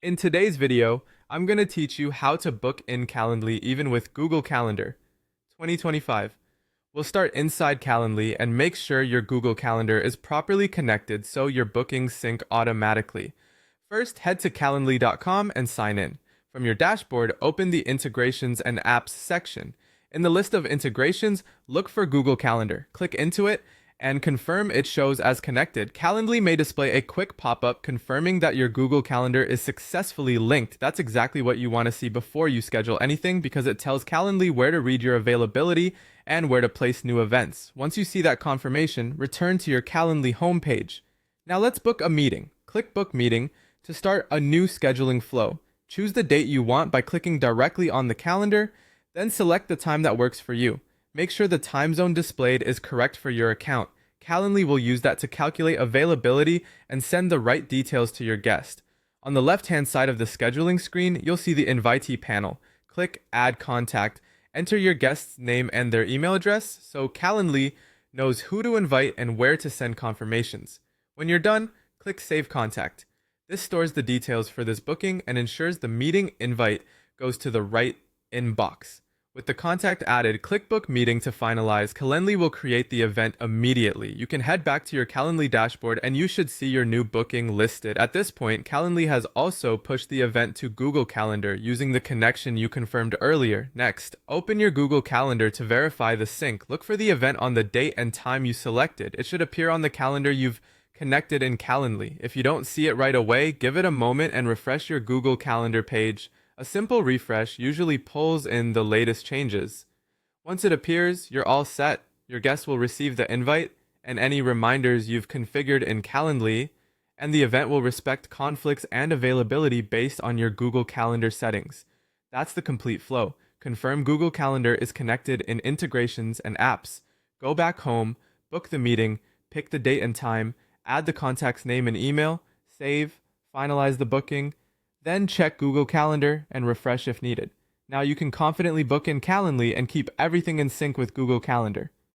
In today's video, I'm going to teach you how to book in Calendly even with Google Calendar 2025. We'll start inside Calendly and make sure your Google Calendar is properly connected so your bookings sync automatically. First, head to calendly.com and sign in. From your dashboard, open the Integrations and Apps section. In the list of integrations, look for Google Calendar. Click into it and confirm it shows as connected. Calendly may display a quick pop-up confirming that your Google Calendar is successfully linked. That's exactly what you want to see before you schedule anything because it tells Calendly where to read your availability and where to place new events. Once you see that confirmation, return to your Calendly homepage. Now let's book a meeting. Click Book Meeting to start a new scheduling flow. Choose the date you want by clicking directly on the calendar, then select the time that works for you. Make sure the time zone displayed is correct for your account. Calendly will use that to calculate availability and send the right details to your guest. On the left-hand side of the scheduling screen, you'll see the Invitee panel. Click Add Contact. Enter your guest's name and their email address so Calendly knows who to invite and where to send confirmations. When you're done, click Save Contact. This stores the details for this booking and ensures the meeting invite goes to the right inbox. With the contact added, click Book Meeting to finalize. Calendly will create the event immediately. You can head back to your Calendly dashboard and you should see your new booking listed. At this point, Calendly has also pushed the event to Google Calendar using the connection you confirmed earlier. Next, open your Google Calendar to verify the sync. Look for the event on the date and time you selected. It should appear on the calendar you've connected in Calendly. If you don't see it right away, give it a moment and refresh your Google Calendar page. A simple refresh usually pulls in the latest changes. Once it appears, you're all set. Your guest will receive the invite and any reminders you've configured in Calendly, and the event will respect conflicts and availability based on your Google Calendar settings. That's the complete flow. Confirm Google Calendar is connected in integrations and apps. Go back home, book the meeting, pick the date and time, add the contact's name and email, save, finalize the booking, then check Google Calendar and refresh if needed. Now you can confidently book in Calendly and keep everything in sync with Google Calendar.